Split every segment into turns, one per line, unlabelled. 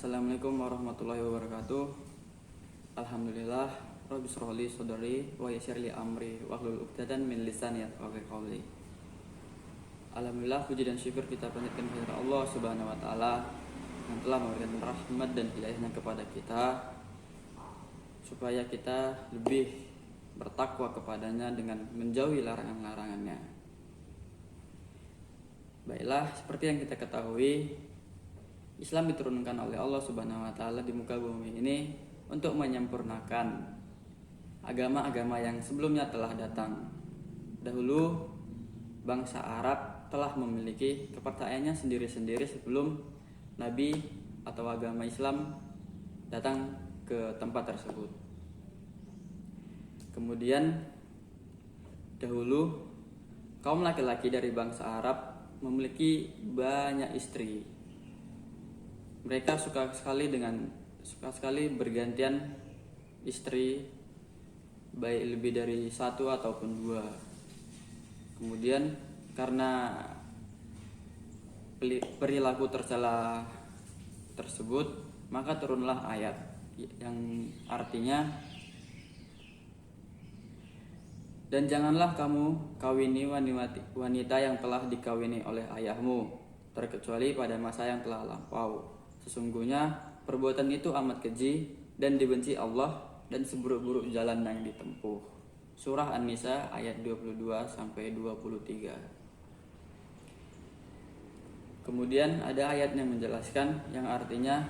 Assalamualaikum warahmatullahi wabarakatuh. Alhamdulillah, Rabbi shrahli sadri wa yassir li amri wahlul 'uqdatam min lisani yafqahu qawli. Alhamdulillah, puji dan syukur kita panjatkan kepada Allah Subhanahu wa taala yang telah memberikan rahmat dan hidayahnya kepada kita supaya kita lebih bertakwa kepadanya dengan menjauhi larangan-larangannya. Baiklah, seperti yang kita ketahui, Islam diturunkan oleh Allah Subhanahu wa taala di muka bumi ini untuk menyempurnakan agama-agama yang sebelumnya telah datang. Dahulu bangsa Arab telah memiliki kepercayaannya sendiri-sendiri sebelum Nabi atau agama Islam datang ke tempat tersebut. Kemudian dahulu kaum laki-laki dari bangsa Arab memiliki banyak istri. Mereka suka sekali bergantian istri, baik lebih dari satu ataupun dua. Kemudian karena perilaku tercela tersebut, maka turunlah ayat yang artinya, dan janganlah kamu kawini wanita yang telah dikawini oleh ayahmu, terkecuali pada masa yang telah lampau. Sesungguhnya perbuatan itu amat keji dan dibenci Allah dan seburuk-buruk jalan yang ditempuh. Surah An-Nisa ayat 22 sampai 23. Kemudian ada ayat yang menjelaskan yang artinya,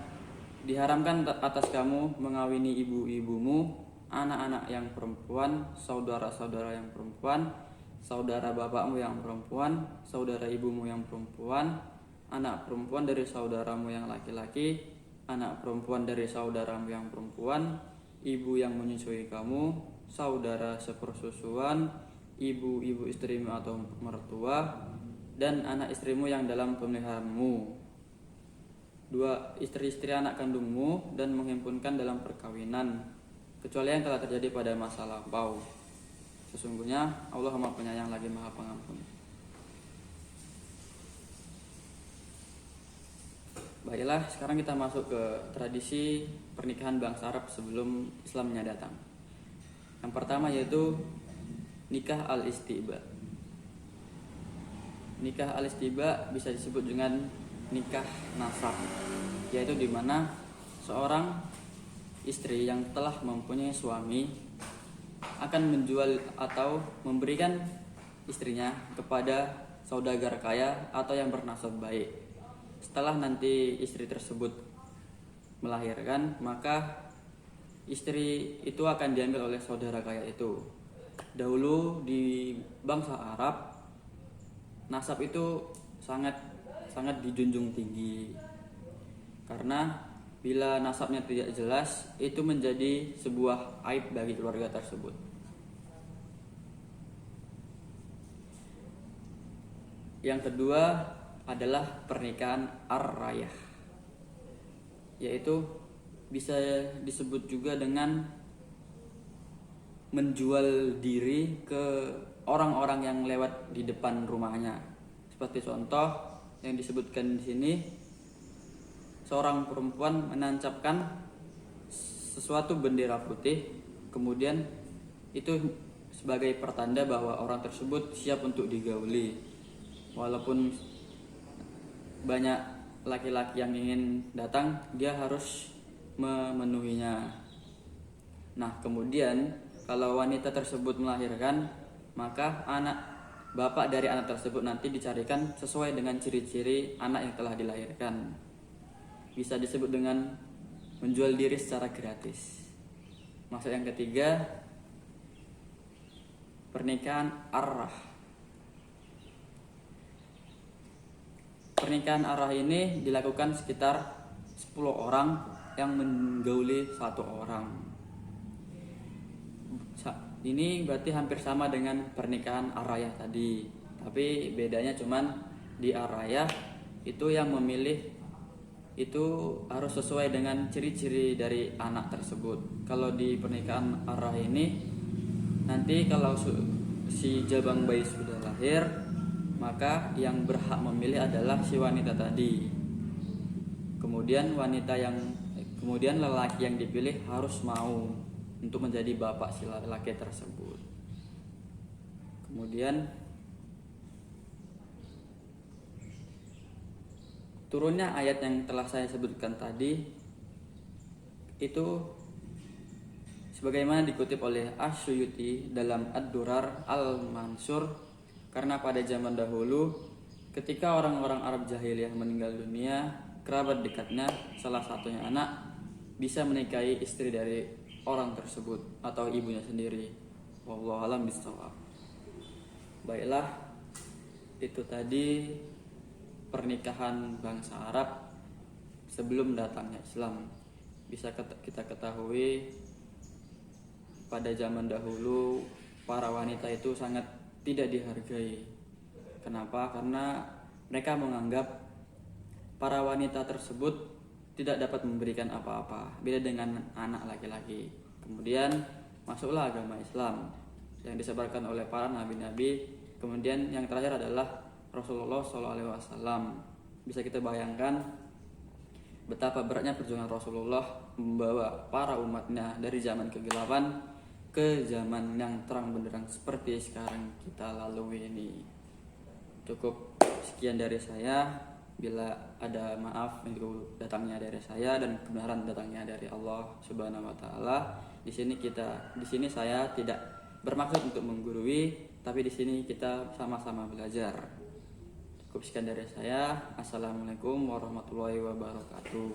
diharamkan atas kamu mengawini ibu-ibumu, anak-anak yang perempuan, saudara-saudara yang perempuan, saudara bapakmu yang perempuan, saudara ibumu yang perempuan, anak perempuan dari saudaramu yang laki-laki, anak perempuan dari saudaramu yang perempuan, ibu yang menyusui kamu, saudara sepersusuan, ibu-ibu istrimu atau mertua, dan anak istrimu yang dalam pemeliharaanmu, dua istri-istri anak kandungmu, dan menghimpunkan dalam perkawinan, kecuali yang telah terjadi pada masa lampau. Sesungguhnya Allah Maha Penyayang lagi Maha Pengampun. Baiklah, sekarang kita masuk ke tradisi pernikahan bangsa Arab sebelum Islamnya datang. Yang pertama yaitu nikah al-istiba. Nikah al-istiba bisa disebut dengan nikah nasab, yaitu di mana seorang istri yang telah mempunyai suami akan menjual atau memberikan istrinya kepada saudagar kaya atau yang bernasab baik. Setelah nanti istri tersebut melahirkan, maka istri itu akan diambil oleh saudara kaya itu. Dahulu di bangsa Arab, nasab itu sangat dijunjung tinggi. Karena bila nasabnya tidak jelas, itu menjadi sebuah aib bagi keluarga tersebut. Yang kedua adalah pernikahan ar-rayah, yaitu bisa disebut juga dengan menjual diri ke orang-orang yang lewat di depan rumahnya. Seperti contoh yang disebutkan di sini, seorang perempuan menancapkan sesuatu bendera putih, kemudian itu sebagai pertanda bahwa orang tersebut siap untuk digauli. Walaupun banyak laki-laki yang ingin datang, dia harus memenuhinya. Nah, kemudian kalau wanita tersebut melahirkan, maka bapak dari anak tersebut nanti dicarikan sesuai dengan ciri-ciri anak yang telah dilahirkan. Bisa disebut dengan menjual diri secara gratis. Maksud yang ketiga, pernikahan arrah. Pernikahan arah ini dilakukan sekitar 10 orang yang menggauli satu orang. Ini berarti hampir sama dengan pernikahan arayah tadi. Tapi bedanya cuman di arayah itu yang memilih itu harus sesuai dengan ciri-ciri dari anak tersebut. Kalau di pernikahan arah ini, nanti kalau si jabang bayi sudah lahir, maka yang berhak memilih adalah si wanita tadi. Kemudian lelaki yang dipilih harus mau untuk menjadi bapak si lelaki tersebut. Kemudian turunnya ayat yang telah saya sebutkan tadi itu sebagaimana dikutip oleh Asy-Syuyuti dalam Ad-Durar Al-Mansur, karena pada zaman dahulu ketika orang-orang Arab jahiliyah meninggal dunia, kerabat dekatnya, salah satunya anak, bisa menikahi istri dari orang tersebut atau ibunya sendiri. Wallahu a'lam bishawab. Baiklah, itu tadi pernikahan bangsa Arab sebelum datangnya Islam. Bisa kita ketahui pada zaman dahulu para wanita itu sangat tidak dihargai. Kenapa? Karena mereka menganggap para wanita tersebut tidak dapat memberikan apa-apa, beda dengan anak laki-laki. Kemudian masuklah agama Islam yang disebarkan oleh para nabi-nabi. Kemudian yang terakhir adalah Rasulullah SAW. Bisa kita bayangkan betapa beratnya perjuangan Rasulullah membawa para umatnya dari zaman kegelapan ke zaman yang terang benderang seperti sekarang kita lalui ini. Cukup sekian dari saya. Bila ada maaf itu datangnya dari saya dan kebenaran datangnya dari Allah Subhanahu wa taala. Di sini saya tidak bermaksud untuk menggurui, tapi di sini kita sama-sama belajar. Cukup sekian dari saya. Assalamualaikum warahmatullahi wabarakatuh.